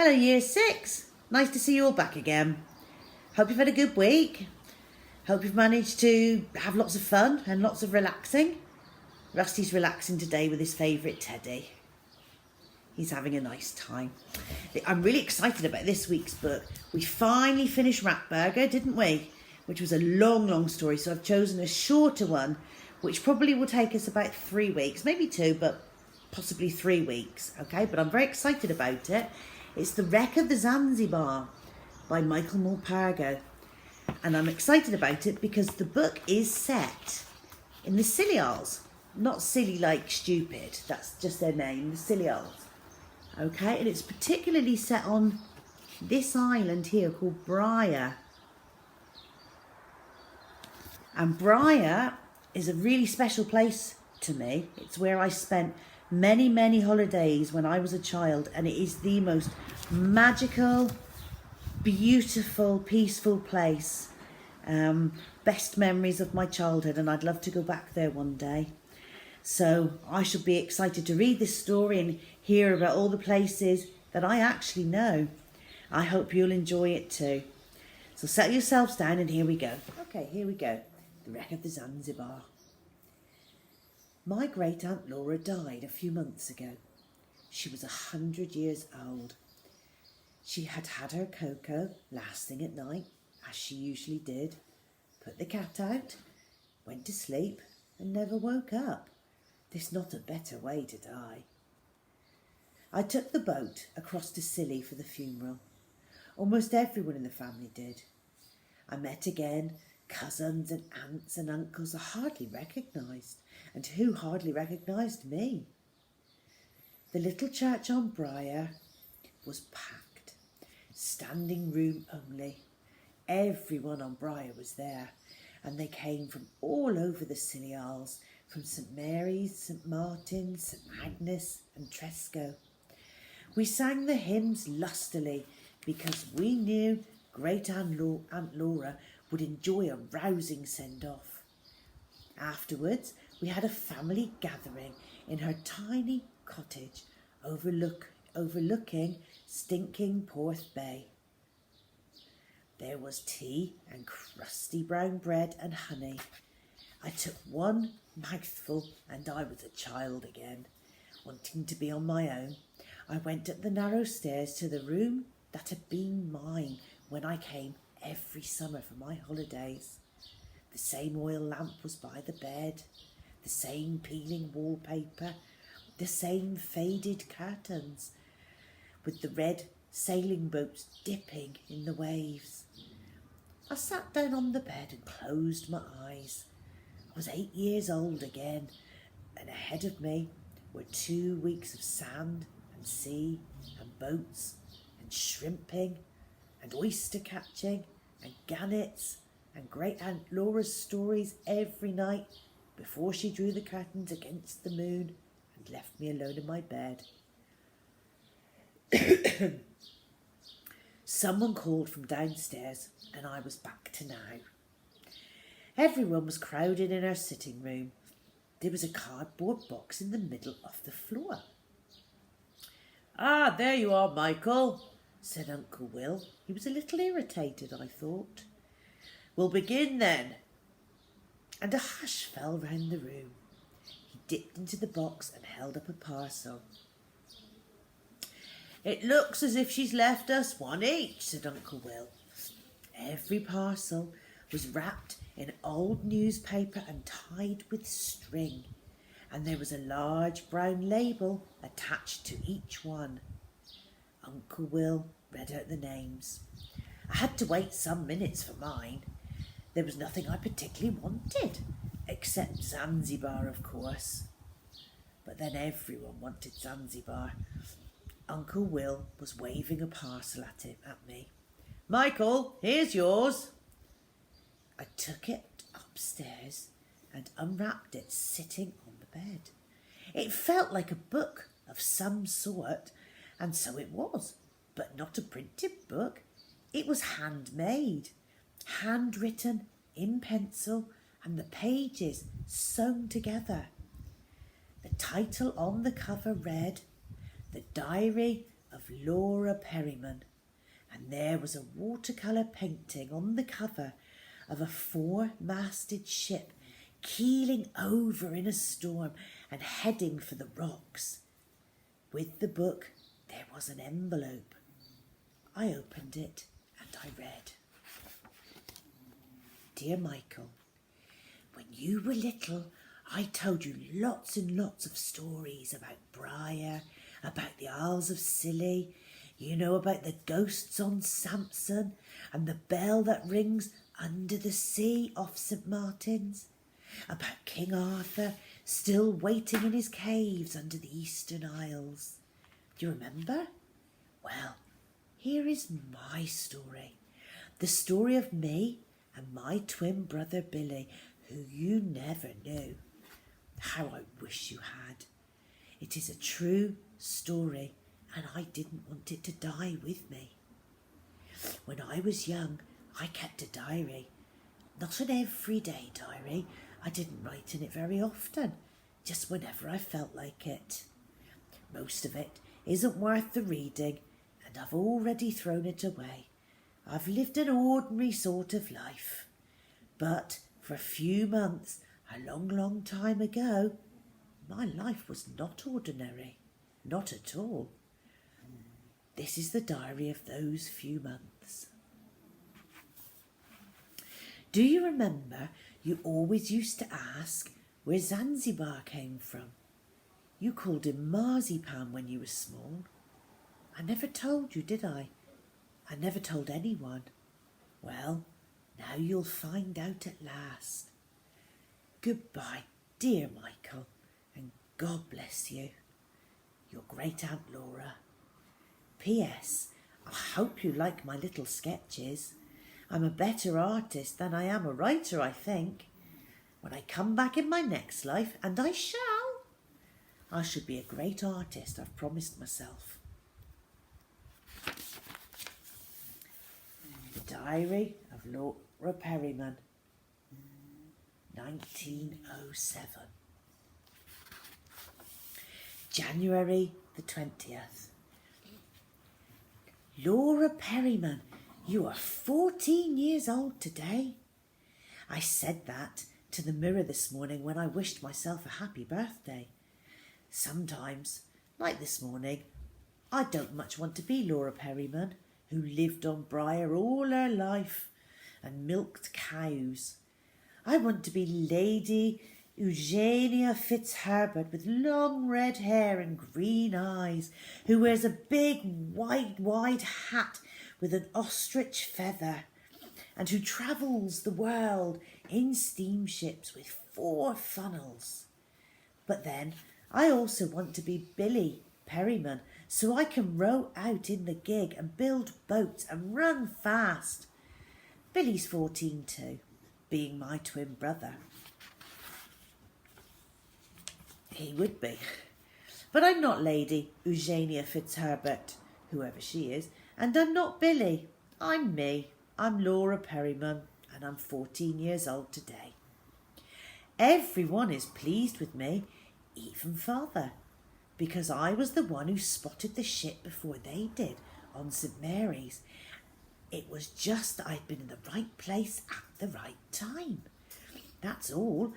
Hello Year 6, nice to see you all back again. Hope you've had a good week. Hope you've managed to have lots of fun and lots of relaxing. Rusty's relaxing today with his favourite teddy. He's having a nice time. I'm really excited about this week's book. We finally finished Ratburger, didn't we? Which was a long story, so I've chosen a shorter one, which probably will take us about 3 weeks, maybe 2, but possibly 3 weeks, okay? But I'm very excited about it. It's The Wreck of the Zanzibar by Michael Morpurgo. And I'm excited about it because the book is set in the Scilly Isles. Not silly like stupid, that's just their name, the Scilly Isles. Okay, and it's particularly set on this island here called Briar. And Briar is a really special place to me. It's where I spent many holidays when I was a child, and it is the most magical, beautiful, peaceful place. Best memories of my childhood, and I'd love to go back there one day. So I shall be excited to read this story and hear about all the places that I actually know. I hope you'll enjoy it too. So settle yourselves down and here we go. Okay, here we go. The Wreck of the Zanzibar. My great-aunt Laura died a few months ago. She was 100 years old. She had had her cocoa last thing at night, as she usually did, put the cat out, went to sleep and never woke up. There's not a better way to die. I took the boat across to Scilly for the funeral. Almost everyone in the family did. I met again cousins and aunts and uncles I hardly recognised, and who hardly recognised me. The little church on Briar was packed, standing room only. Everyone on Briar was there, and they came from all over the Scilly Isles, from St Mary's, St Martin's, St Agnes and Tresco. We sang the hymns lustily because we knew Great-Aunt Laura would enjoy a rousing send-off. Afterwards, we had a family gathering in her tiny cottage overlooking stinking Porth Bay. There was tea and crusty brown bread and honey. I took one mouthful and I was a child again, wanting to be on my own. I went up the narrow stairs to the room that had been mine when I came every summer for my holidays. The same oil lamp was by the bed, the same peeling wallpaper, the same faded curtains, with the red sailing boats dipping in the waves. I sat down on the bed and closed my eyes. I was 8 years old again, and ahead of me were 2 weeks of sand and sea and boats and shrimping and oyster catching and gannets and Great-Aunt Laura's stories every night before she drew the curtains against the moon and left me alone in my bed. Someone called from downstairs and I was back to now. Everyone was crowded in our sitting room. There was a cardboard box in the middle of the floor. "Ah, there you are, Michael," said Uncle Will. He was a little irritated, I thought. "We'll begin then." And a hush fell round the room. He dipped into the box and held up a parcel. "It looks as if she's left us one each," said Uncle Will. Every parcel was wrapped in old newspaper and tied with string, and there was a large brown label attached to each one. Uncle Will read out the names. I had to wait some minutes for mine. There was nothing I particularly wanted, except Zanzibar, of course. But then everyone wanted Zanzibar. Uncle Will was waving a parcel at me. "Michael, here's yours." I took it upstairs and unwrapped it sitting on the bed. It felt like a book of some sort, and so it was, but not a printed book. It was handmade, handwritten in pencil, and the pages sewn together. The title on the cover read, "The Diary of Laura Perryman, and there was a watercolour painting on the cover of a four-masted ship keeling over in a storm and heading for the rocks. With the book there was an envelope. I opened it and I read, "Dear Michael, when you were little, I told you lots and lots of stories about Briar, about the Isles of Scilly, you know, about the ghosts on Samson and the bell that rings under the sea off St. Martin's, about King Arthur still waiting in his caves under the Eastern Isles. Do you remember? Well, here is my story, the story of me and my twin brother Billy, who you never knew. How I wish you had. It is a true story, and I didn't want it to die with me. When I was young, I kept a diary. Not an everyday diary. I didn't write in it very often, just whenever I felt like it. Most of it isn't worth the reading, and I've already thrown it away. I've lived an ordinary sort of life. But for a few months, a long, long time ago, my life was not ordinary, not at all. This is the diary of those few months. Do you remember you always used to ask where Zanzibar came from? You called him Marzipan when you were small. I never told you, did I? I never told anyone. Well, now you'll find out at last. Goodbye, dear Michael, and God bless you. Your great Aunt Laura. P.S. I hope you like my little sketches. I'm a better artist than I am a writer, I think. When I come back in my next life, and I shall, I shall be a great artist, I've promised myself. The Diary of Laura Perryman, 1907. January the 20th. Laura Perryman, you are 14 years old today. I said that to the mirror this morning when I wished myself a happy birthday. Sometimes, like this morning, I don't much want to be Laura Perryman, who lived on Briar all her life and milked cows. I want to be Lady Eugenia Fitzherbert with long red hair and green eyes, who wears a big wide hat with an ostrich feather, and who travels the world in steamships with 4 funnels. But then I also want to be Billy Perryman, so I can row out in the gig and build boats and run fast. Billy's 14 too, being my twin brother. He would be. But I'm not Lady Eugenia Fitzherbert, whoever she is, and I'm not Billy. I'm me. I'm Laura Perryman, and I'm 14 years old today. Everyone is pleased with me, even Father, because I was the one who spotted the ship before they did on St. Mary's. It was just that I'd been in the right place at the right time. That's all.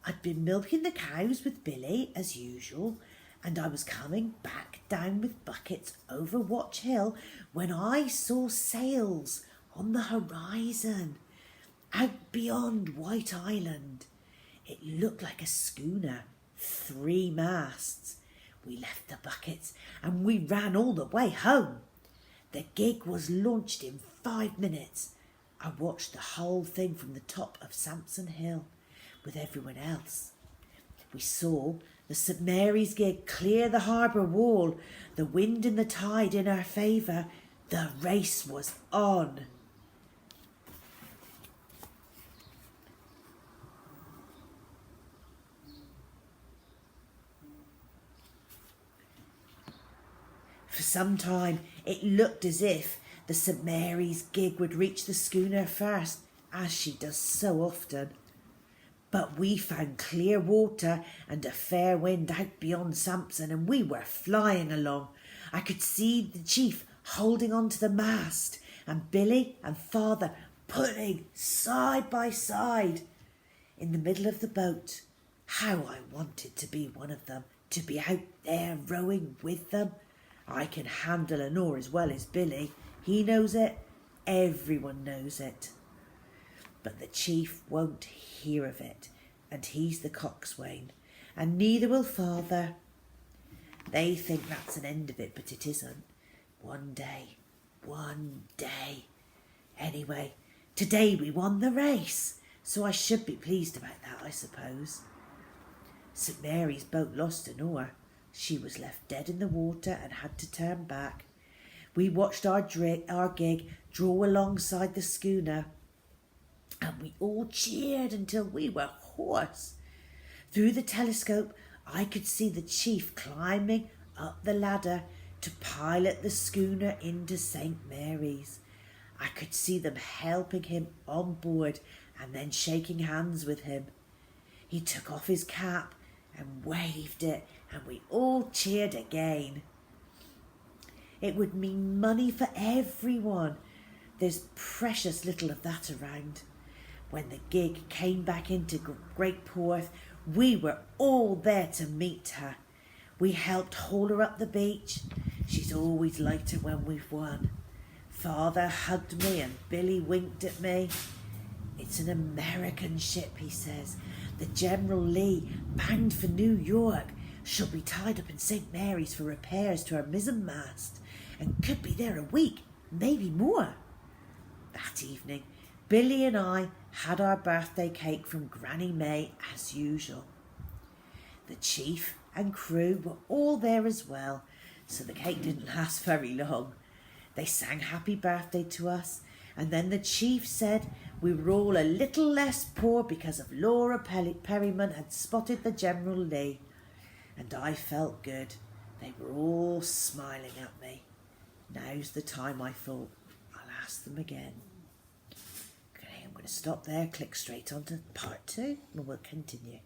I'd been milking the cows with Billy as usual, and I was coming back down with buckets over Watch Hill when I saw sails on the horizon, out beyond White Island. It looked like a schooner, 3 masts. We left the buckets and we ran all the way home. The gig was launched in 5 minutes. I watched the whole thing from the top of Samson Hill with everyone else. We saw the St. Mary's gig clear the harbour wall, the wind and the tide in our favour. The race was on. For some time it looked as if the St. Mary's gig would reach the schooner first, as she does so often. But we found clear water and a fair wind out beyond Samson, and we were flying along. I could see the chief holding on to the mast and Billy and father pulling side by side in the middle of the boat. How I wanted to be one of them, to be out there rowing with them. I can handle an oar as well as Billy. He knows it. Everyone knows it. But the chief won't hear of it, and he's the coxswain, and neither will father. They think that's an end of it, but it isn't. One day. Anyway, today we won the race, so I should be pleased about that, I suppose. St. Mary's boat lost an oar. She was left dead in the water and had to turn back. We watched our gig draw alongside the schooner, and we all cheered until we were hoarse. Through the telescope, I could see the chief climbing up the ladder to pilot the schooner into St. Mary's. I could see them helping him on board and then shaking hands with him. He took off his cap and waved it, and we all cheered again. It would mean money for everyone. There's precious little of that around. When the gig came back into Great Porth, we were all there to meet her. We helped haul her up the beach. She's always liked it when we've won. Father hugged me and Billy winked at me. It's an American ship, he says. The General Lee, bound for New York. She'll be tied up in St. Mary's for repairs to her mizzenmast and could be there a week, maybe more. That evening, Billy and I had our birthday cake from Granny May as usual. The chief and crew were all there as well, so the cake didn't last very long. They sang happy birthday to us, and then the chief said we were all a little less poor because of Laura Perryman had spotted the General Lee. And I felt good. They were all smiling at me. Now's the time, I thought. I'll ask them again. Okay, I'm going to stop there, click straight on to part 2, and we'll continue.